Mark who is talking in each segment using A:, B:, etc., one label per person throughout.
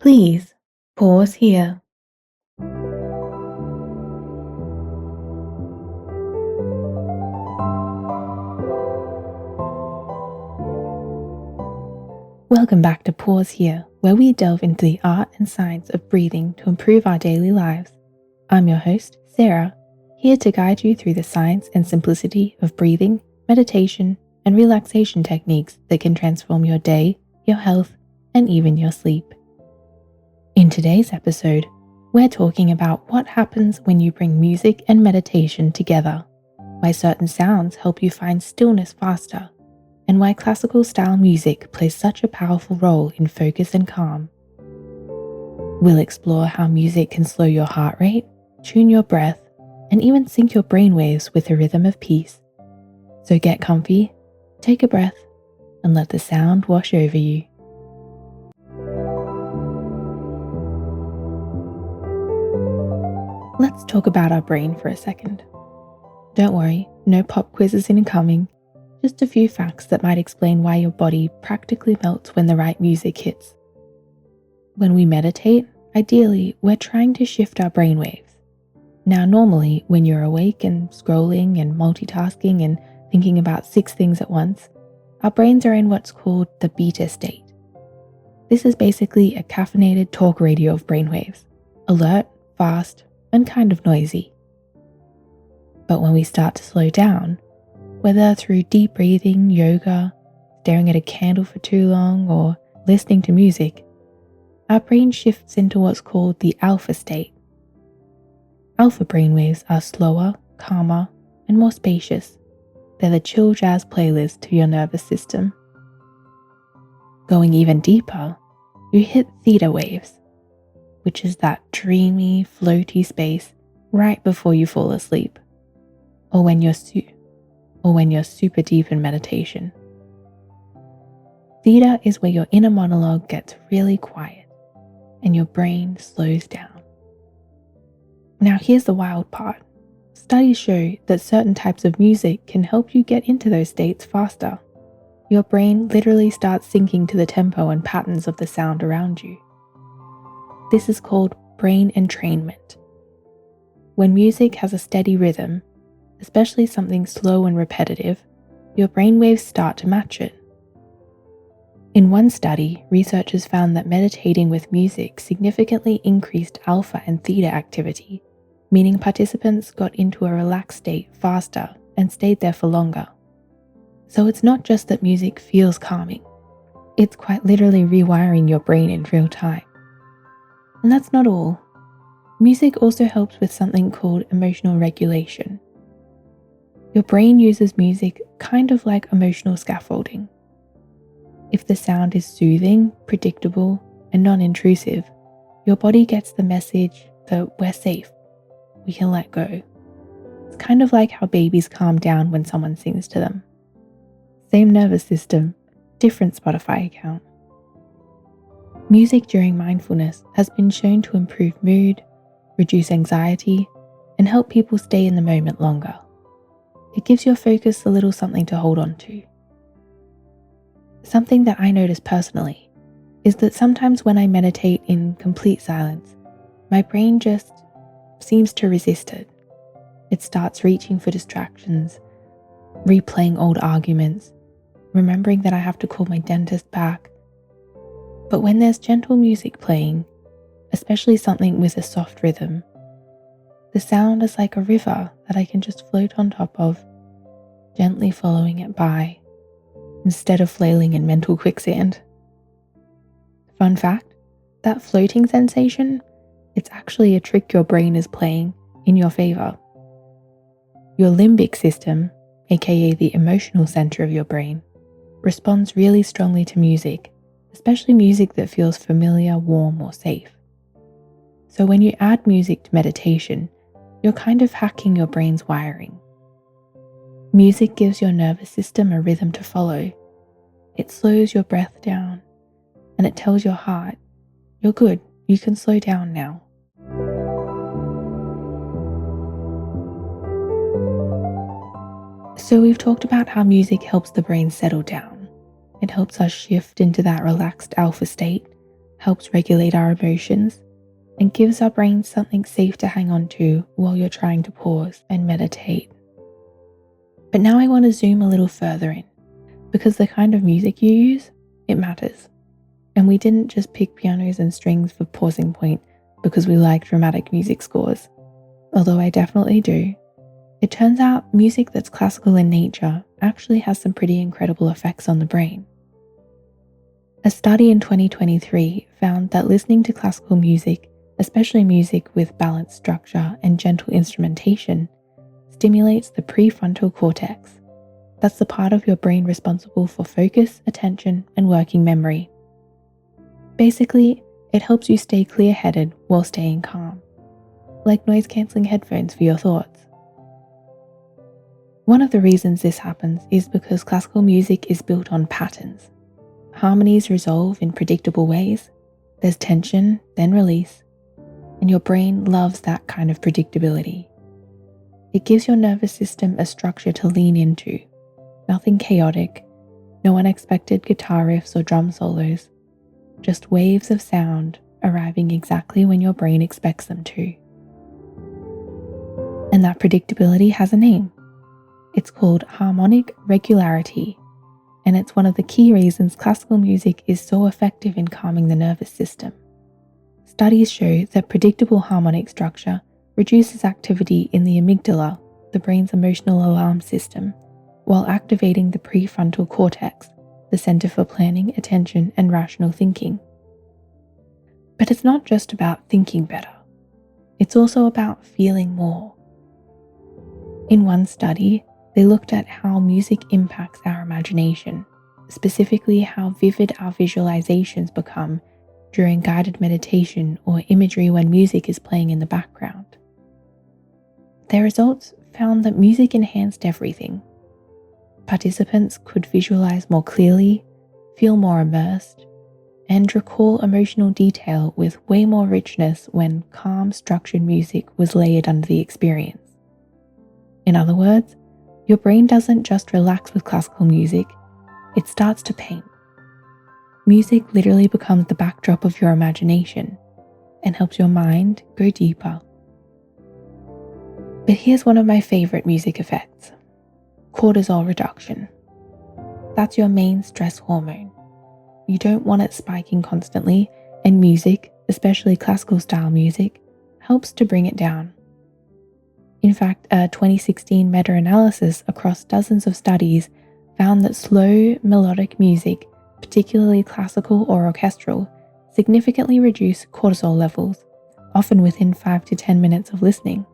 A: Please pause here. Welcome back to Pause Here, where we delve into the art and science of breathing to improve our daily lives. I'm your host, Sarah, here to guide you through the science and simplicity of breathing, meditation, and relaxation techniques that can transform your day, your health, and even your sleep. In today's episode, we're talking about what happens when you bring music and meditation together, why certain sounds help you find stillness faster, and why classical style music plays such a powerful role in focus and calm. We'll explore how music can slow your heart rate, tune your breath, and even sync your brainwaves with a rhythm of peace. So get comfy, take a breath, and let the sound wash over you. Let's talk about our brain for a second. Don't worry, no pop quizzes incoming. Just a few facts that might explain why your body practically melts when the right music hits. When we meditate, ideally, we're trying to shift our brainwaves. Now, normally, when you're awake and scrolling and multitasking and thinking about 6 things at once, our brains are in what's called the beta state. This is basically a caffeinated talk radio of brainwaves, alert, fast, and kind of noisy. But when we start to slow down, whether through deep breathing, yoga, staring at a candle for too long, or listening to music, our brain shifts into what's called the alpha state. Alpha brainwaves are slower, calmer, and more spacious. They're the chill jazz playlist to your nervous system. Going even deeper, you hit theta waves, which is that dreamy, floaty space right before you fall asleep, or when you're super deep in meditation. Theta is where your inner monologue gets really quiet and your brain slows down. Now here's the wild part. Studies show that certain types of music can help you get into those states faster. Your brain literally starts syncing to the tempo and patterns of the sound around you. This is called brain entrainment. When music has a steady rhythm, especially something slow and repetitive, your brainwaves start to match it. In one study, researchers found that meditating with music significantly increased alpha and theta activity, meaning participants got into a relaxed state faster and stayed there for longer. So it's not just that music feels calming, it's quite literally rewiring your brain in real time. And that's not all. Music also helps with something called emotional regulation. Your brain uses music kind of like emotional scaffolding. If the sound is soothing, predictable, and non-intrusive, your body gets the message that we're safe, we can let go. It's kind of like how babies calm down when someone sings to them. Same nervous system, different Spotify account. Music during mindfulness has been shown to improve mood, reduce anxiety, and help people stay in the moment longer. It gives your focus a little something to hold on to. Something that I notice personally is that sometimes when I meditate in complete silence, my brain just seems to resist it. It starts reaching for distractions, replaying old arguments, remembering that I have to call my dentist back. But when there's gentle music playing, especially something with a soft rhythm, the sound is like a river that I can just float on top of, gently following it by, instead of flailing in mental quicksand. Fun fact, that floating sensation, it's actually a trick your brain is playing in your favor. Your limbic system, aka the emotional center of your brain, responds really strongly to music, especially music that feels familiar, warm, or safe. So when you add music to meditation, you're kind of hacking your brain's wiring. Music gives your nervous system a rhythm to follow. It slows your breath down, and it tells your heart, you're good, you can slow down now. So we've talked about how music helps the brain settle down. It helps us shift into that relaxed alpha state, helps regulate our emotions, and gives our brain something safe to hang on to while you're trying to pause and meditate. But now I want to zoom a little further in, because the kind of music you use, it matters. And we didn't just pick pianos and strings for pausing point because we like dramatic music scores, although I definitely do. It turns out music that's classical in nature actually has some pretty incredible effects on the brain. A study in 2023 found that listening to classical music, especially music with balanced structure and gentle instrumentation, stimulates the prefrontal cortex. That's the part of your brain responsible for focus, attention, and working memory. Basically, it helps you stay clear-headed while staying calm, like noise-cancelling headphones for your thoughts. One of the reasons this happens is because classical music is built on patterns. Harmonies resolve in predictable ways, there's tension, then release, and your brain loves that kind of predictability. It gives your nervous system a structure to lean into, nothing chaotic, no unexpected guitar riffs or drum solos, just waves of sound arriving exactly when your brain expects them to. And that predictability has a name. It's called harmonic regularity, and it's one of the key reasons classical music is so effective in calming the nervous system. Studies show that predictable harmonic structure reduces activity in the amygdala, the brain's emotional alarm system, while activating the prefrontal cortex, the center for planning, attention, and rational thinking. But it's not just about thinking better. It's also about feeling more. In one study, they looked at how music impacts our imagination, specifically how vivid our visualizations become during guided meditation or imagery when music is playing in the background. Their results found that music enhanced everything. Participants could visualize more clearly, feel more immersed, and recall emotional detail with way more richness when calm, structured music was layered under the experience. In other words, your brain doesn't just relax with classical music, it starts to paint. Music literally becomes the backdrop of your imagination and helps your mind go deeper. But here's one of my favorite music effects: cortisol reduction. That's your main stress hormone. You don't want it spiking constantly, and music, especially classical style music, helps to bring it down. In fact, a 2016 meta-analysis across dozens of studies found that slow, melodic music, particularly classical or orchestral, significantly reduce cortisol levels, often within 5 to 10 minutes of listening.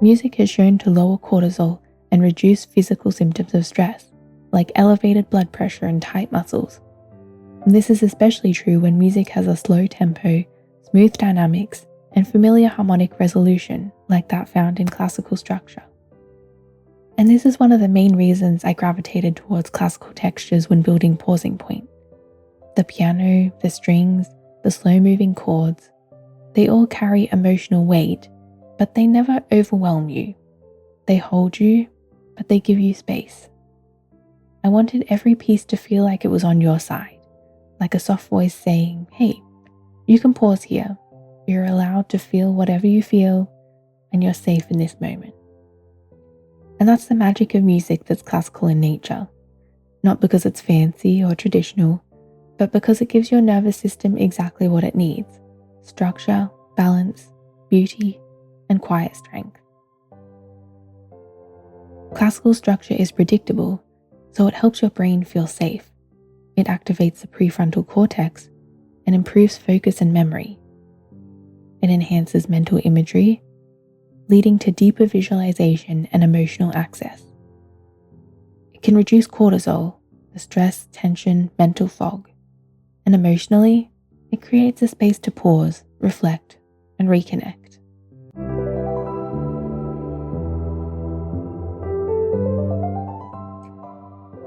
A: Music is shown to lower cortisol and reduce physical symptoms of stress, like elevated blood pressure and tight muscles. And this is especially true when music has a slow tempo, smooth dynamics, and familiar harmonic resolution like that found in classical structure. And this is one of the main reasons I gravitated towards classical textures when building Pausing Point. The piano, the strings, the slow-moving chords, they all carry emotional weight, but they never overwhelm you. They hold you, but they give you space. I wanted every piece to feel like it was on your side, like a soft voice saying, "Hey, you can pause here. You're allowed to feel whatever you feel, and you're safe in this moment." And that's the magic of music that's classical in nature, not because it's fancy or traditional, but because it gives your nervous system exactly what it needs: structure, balance, beauty, and quiet strength. Classical structure is predictable, so it helps your brain feel safe. It activates the prefrontal cortex and improves focus and memory. It enhances mental imagery, leading to deeper visualization and emotional access. It can reduce cortisol, the stress, tension, mental fog, and emotionally, it creates a space to pause, reflect, and reconnect.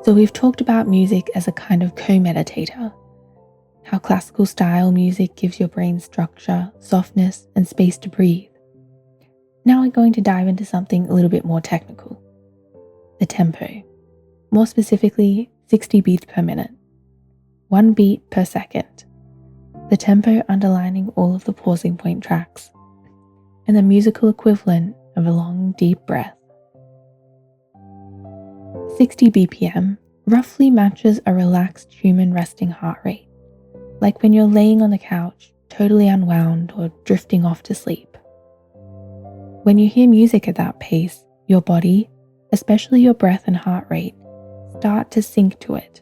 A: So we've talked about music as a kind of co-meditator, how classical style music gives your brain structure, softness, and space to breathe. Now we're going to dive into something a little bit more technical: the tempo, more specifically 60 beats per minute, 1 beat per second. the tempo underlining all of the pausing point tracks, and the musical equivalent of a long, deep breath. 60 BPM roughly matches a relaxed human resting heart rate, like when you're laying on the couch, totally unwound or drifting off to sleep. When you hear music at that pace, your body, especially your breath and heart rate, start to sync to it.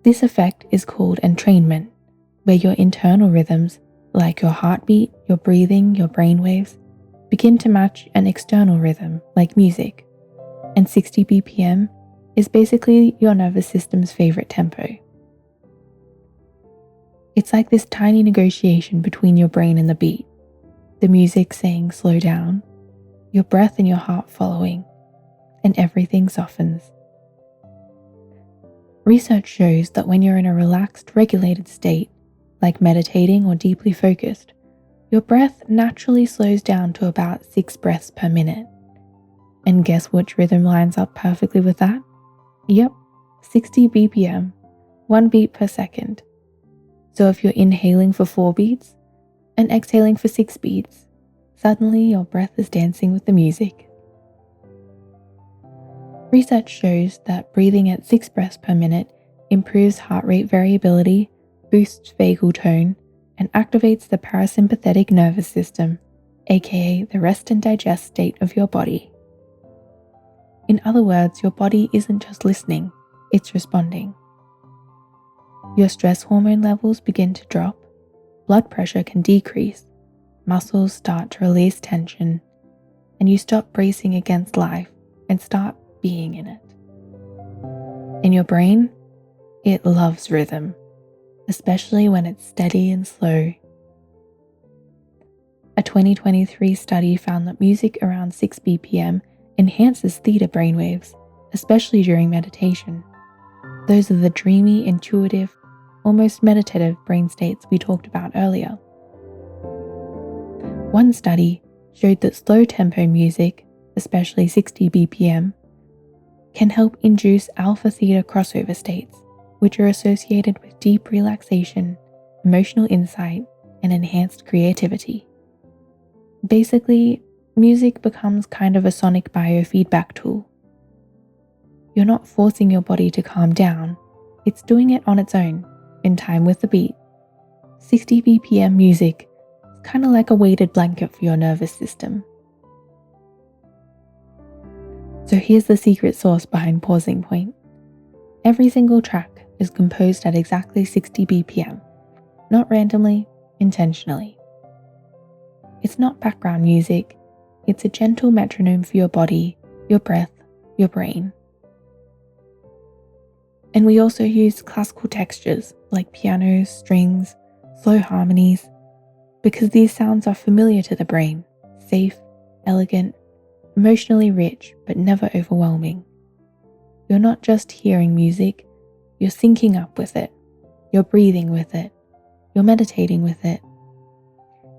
A: This effect is called entrainment, where your internal rhythms, like your heartbeat, your breathing, your brainwaves, begin to match an external rhythm, like music. And 60 BPM is basically your nervous system's favorite tempo. It's like this tiny negotiation between your brain and the beat, the music saying slow down, your breath and your heart following, and everything softens. Research shows that when you're in a relaxed, regulated state, like meditating or deeply focused, your breath naturally slows down to about 6 breaths per minute. And guess which rhythm lines up perfectly with that? Yep, 60 BPM, 1 beat per second. So if you're inhaling for 4 beats and exhaling for 6 beats, suddenly your breath is dancing with the music. Research shows that breathing at 6 breaths per minute improves heart rate variability, boosts vagal tone, and activates the parasympathetic nervous system, aka the rest and digest state of your body. In other words, your body isn't just listening, it's responding. Your stress hormone levels begin to drop, blood pressure can decrease, muscles start to release tension, and you stop bracing against life and start being in it. In your brain, it loves rhythm, especially when it's steady and slow. A 2023 study found that music around 6 BPM enhances theta brainwaves, especially during meditation. Those are the dreamy, intuitive, almost meditative brain states we talked about earlier. One study showed that slow tempo music, especially 60 BPM, can help induce alpha-theta crossover states, which are associated with deep relaxation, emotional insight, and enhanced creativity. Basically, music becomes kind of a sonic biofeedback tool. You're not forcing your body to calm down, it's doing it on its own, in time with the beat. 60 BPM music is kind of like a weighted blanket for your nervous system. So here's the secret sauce behind Pausing Point. Every single track is composed at exactly 60 BPM, not randomly, intentionally. It's not background music, it's a gentle metronome for your body, your breath, your brain. And we also use classical textures like pianos, strings, slow harmonies, because these sounds are familiar to the brain, safe, elegant, emotionally rich, but never overwhelming. You're not just hearing music, you're syncing up with it, you're breathing with it, you're meditating with it,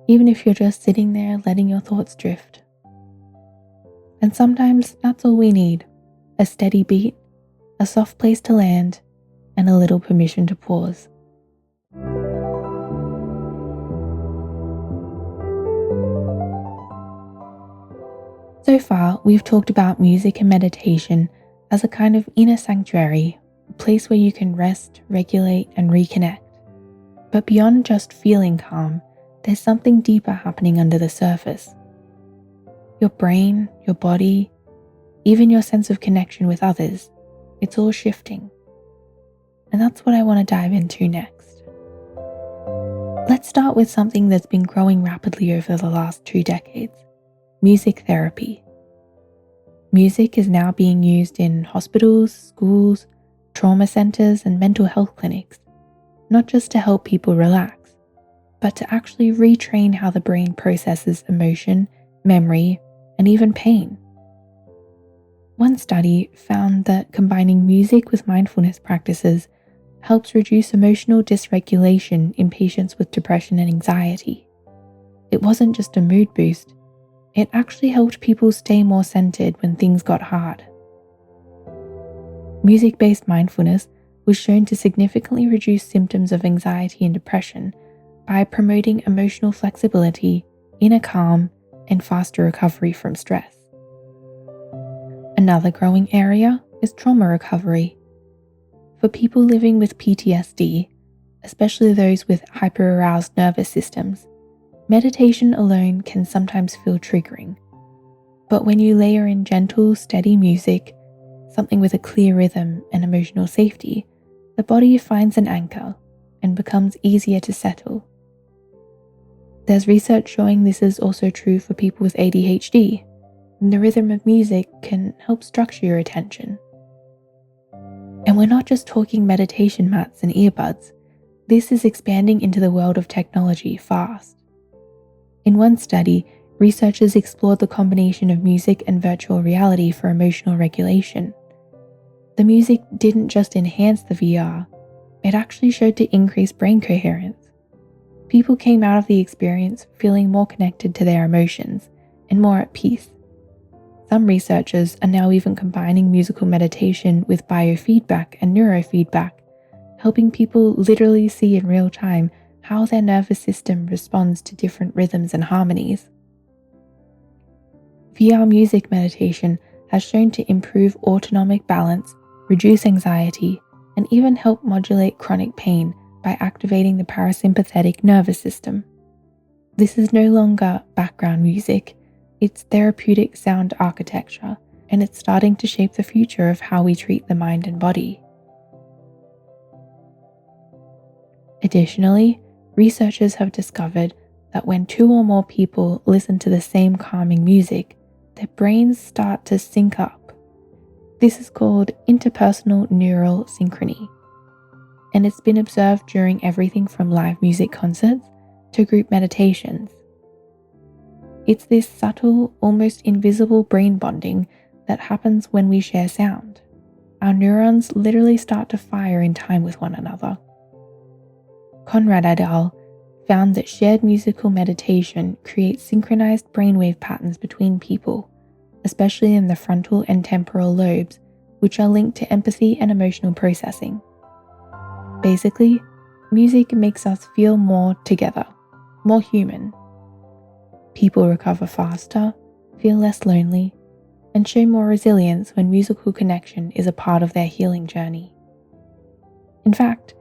A: even if you're just sitting there letting your thoughts drift. And sometimes that's all we need, a steady beat, a soft place to land, and a little permission to pause. So far, we've talked about music and meditation as a kind of inner sanctuary, a place where you can rest, regulate, and reconnect. But beyond just feeling calm, there's something deeper happening under the surface. Your brain, your body, even your sense of connection with others, it's all shifting. And that's what I want to dive into next. Let's start with something that's been growing rapidly over the last 2 decades. Music therapy. Music is now being used in hospitals, schools, trauma centers, and mental health clinics, not just to help people relax, but to actually retrain how the brain processes emotion, memory, and even pain. One study found that combining music with mindfulness practices helps reduce emotional dysregulation in patients with depression and anxiety. It wasn't just a mood boost, it actually helped people stay more centered when things got hard. Music-based mindfulness was shown to significantly reduce symptoms of anxiety and depression by promoting emotional flexibility, inner calm, and faster recovery from stress. Another growing area is trauma recovery. For people living with PTSD, especially those with hyperaroused nervous systems, meditation alone can sometimes feel triggering. But when you layer in gentle, steady music, something with a clear rhythm and emotional safety, the body finds an anchor and becomes easier to settle. There's research showing this is also true for people with ADHD, and the rhythm of music can help structure your attention. And we're not just talking meditation mats and earbuds. This is expanding into the world of technology fast. In one study, researchers explored the combination of music and virtual reality for emotional regulation. The music didn't just enhance the VR, it actually showed to increase brain coherence. People came out of the experience feeling more connected to their emotions and more at peace. Some researchers are now even combining musical meditation with biofeedback and neurofeedback, helping people literally see in real time how their nervous system responds to different rhythms and harmonies. VR music meditation has shown to improve autonomic balance, reduce anxiety, and even help modulate chronic pain by activating the parasympathetic nervous system. This is no longer background music, it's therapeutic sound architecture, and it's starting to shape the future of how we treat the mind and body. Additionally, researchers have discovered that when 2 or more people listen to the same calming music, their brains start to sync up. This is called interpersonal neural synchrony, and it's been observed during everything from live music concerts to group meditations. It's this subtle, almost invisible brain bonding that happens when we share sound. Our neurons literally start to fire in time with one another. Conrad et al. Found that shared musical meditation creates synchronized brainwave patterns between people, especially in the frontal and temporal lobes, which are linked to empathy and emotional processing. Basically, music makes us feel more together, more human. People recover faster, feel less lonely, and show more resilience when musical connection is a part of their healing journey. In fact,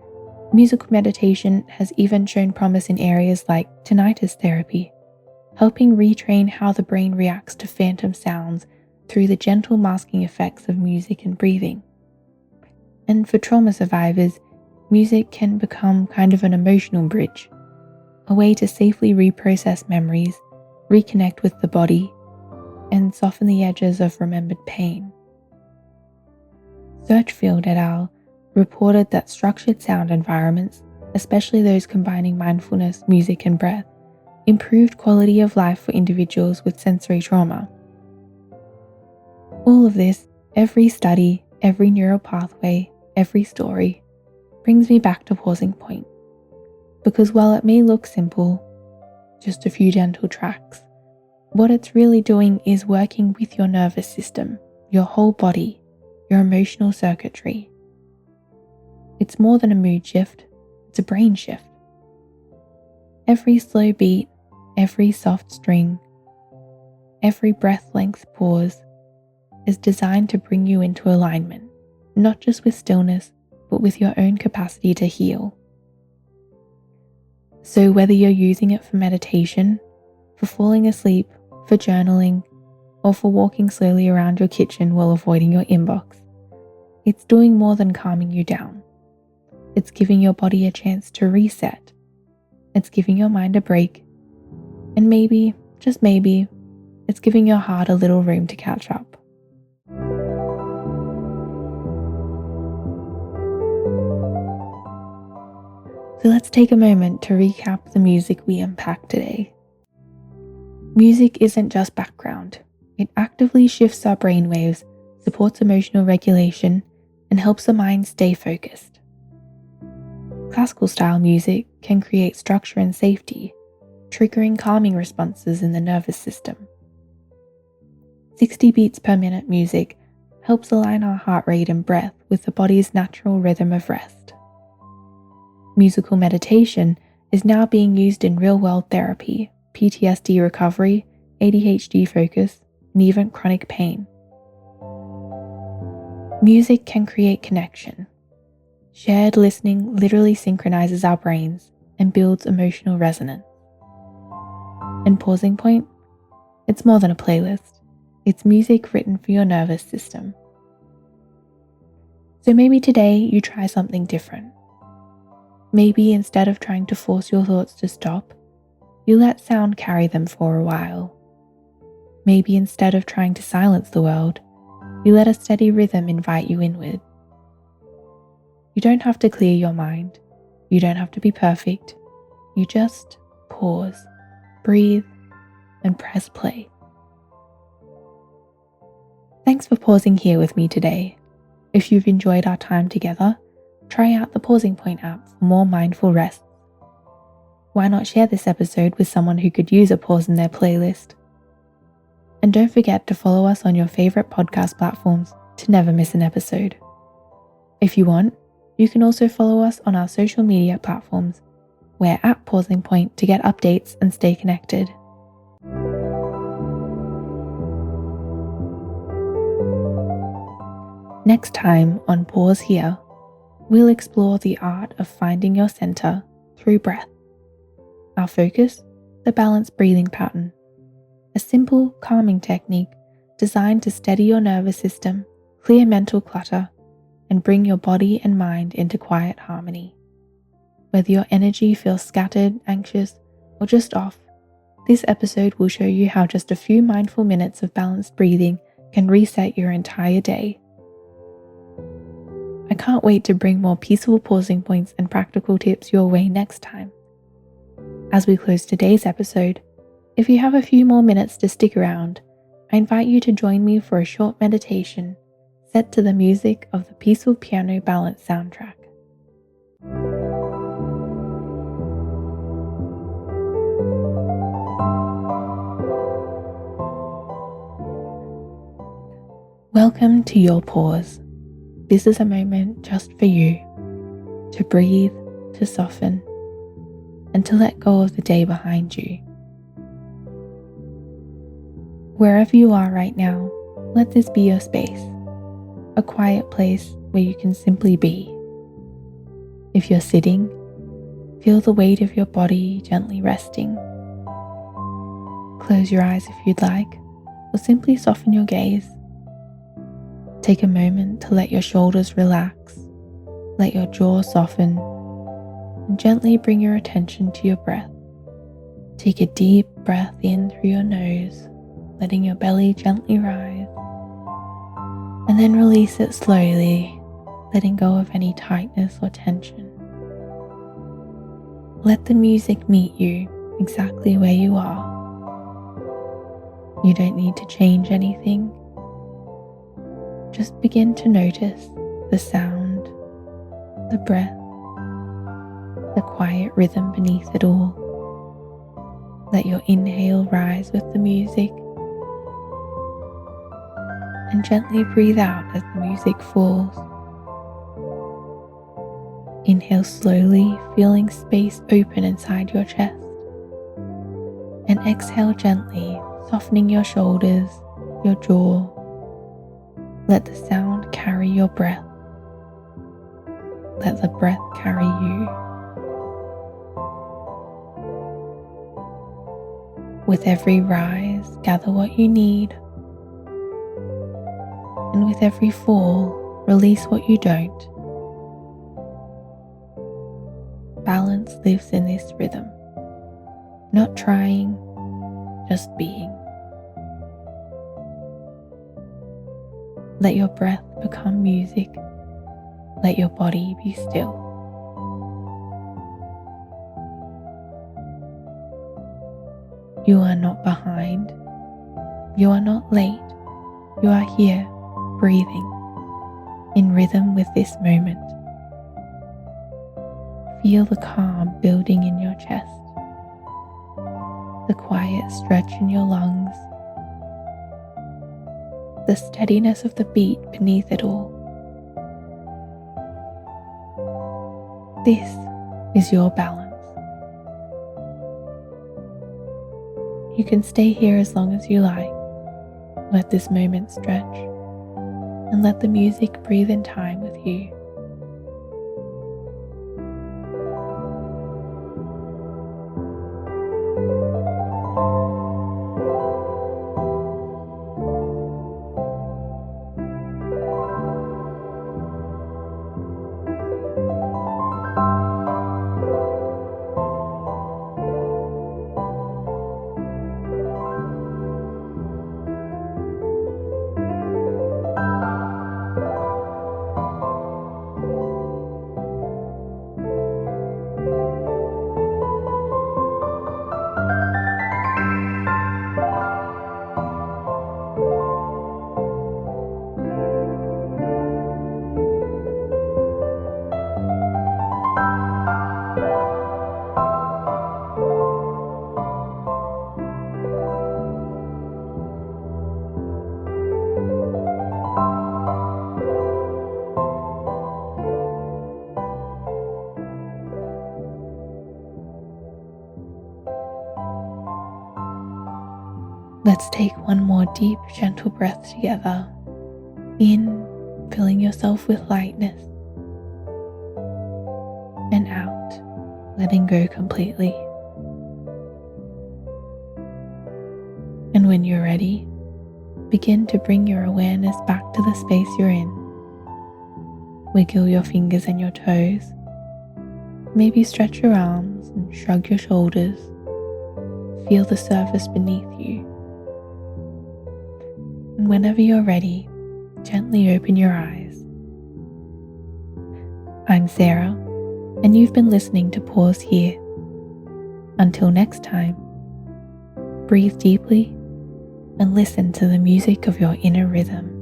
A: musical meditation has even shown promise in areas like tinnitus therapy, helping retrain how the brain reacts to phantom sounds through the gentle masking effects of music and breathing. And for trauma survivors, music can become kind of an emotional bridge, a way to safely reprocess memories, reconnect with the body, and soften the edges of remembered pain. Searchfield et al. Reported that structured sound environments, especially those combining mindfulness, music, and breath, improved quality of life for individuals with sensory trauma. All of this, every study, every neural pathway, every story, brings me back to pausing point. Because while it may look simple, just a few gentle tracks, what it's really doing is working with your nervous system, your whole body, your emotional circuitry. It's more than a mood shift, it's a brain shift. Every slow beat, every soft string, every breath length pause is designed to bring you into alignment, not just with stillness, but with your own capacity to heal. So whether you're using it for meditation, for falling asleep, for journaling, or for walking slowly around your kitchen while avoiding your inbox, it's doing more than calming you down. It's giving your body a chance to reset. It's giving your mind a break. And maybe, just maybe, it's giving your heart a little room to catch up. So let's take a moment to recap the music we unpacked today. Music isn't just background. It actively shifts our brainwaves, supports emotional regulation, and helps the mind stay focused. Classical style music can create structure and safety, triggering calming responses in the nervous system. 60 beats per minute music helps align our heart rate and breath with the body's natural rhythm of rest. Musical meditation is now being used in real-world therapy, PTSD recovery, ADHD focus, and even chronic pain. Music can create connection. Shared listening literally synchronizes our brains and builds emotional resonance. And Pausing Point? It's more than a playlist. It's music written for your nervous system. So maybe today you try something different. Maybe instead of trying to force your thoughts to stop, you let sound carry them for a while. Maybe instead of trying to silence the world, you let a steady rhythm invite you inward. You don't have to clear your mind. You don't have to be perfect. You just pause, breathe, and press play. Thanks for pausing here with me today. If you've enjoyed our time together, try out the Pausing Point app for more mindful rests. Why not share this episode with someone who could use a pause in their playlist? And don't forget to follow us on your favorite podcast platforms to never miss an episode. If you want, you can also follow us on our social media platforms. We're at Pausing Point to get updates and stay connected. Next time on Pause Here, we'll explore the art of finding your center through breath. Our focus, the balanced breathing pattern, a simple calming technique designed to steady your nervous system, clear mental clutter, and bring your body and mind into quiet harmony. Whether your energy feels scattered, anxious, or just off, this episode will show you how just a few mindful minutes of balanced breathing can reset your entire day. I can't wait to bring more peaceful pausing points and practical tips your way next time. As we close today's episode, if you have a few more minutes to stick around, I invite you to join me for a short meditation set to the music of the Peaceful Piano Balance soundtrack. Welcome to your pause. This is a moment just for you, to breathe, to soften, and to let go of the day behind you. Wherever you are right now, let this be your space, a quiet place where you can simply be. If you're sitting, feel the weight of your body gently resting. Close your eyes if you'd like, or simply soften your gaze. Take a moment to let your shoulders relax, let your jaw soften, and gently bring your attention to your breath. Take a deep breath in through your nose, letting your belly gently rise, and then release it slowly, letting go of any tightness or tension. Let the music meet you exactly where you are. You don't need to change anything. Just begin to notice the sound, the breath, the quiet rhythm beneath it all. Let your inhale rise with the music, and gently breathe out as the music falls. Inhale slowly, feeling space open inside your chest, and exhale gently, softening your shoulders, your jaw. Let the sound carry your breath. Let the breath carry you. With every rise, gather what you need. And with every fall, release what you don't. Balance lives in this rhythm. Not trying, just being. Let your breath become music. Let your body be still. You are not behind. You are not late. You are here, breathing, in rhythm with this moment. Feel the calm building in your chest, the quiet stretch in your lungs, the steadiness of the beat beneath it all. This is your balance. You can stay here as long as you like. Let this moment stretch and let the music breathe in time with you. Let's take one more deep, gentle breath together. In, filling yourself with lightness, and out, letting go completely. And when you're ready, begin to bring your awareness back to the space you're in. Wiggle your fingers and your toes. Maybe stretch your arms and shrug your shoulders. Feel the surface beneath you. And whenever you're ready, gently open your eyes. I'm Sarah, and you've been listening to Pause Here. Until next time, breathe deeply and listen to the music of your inner rhythm.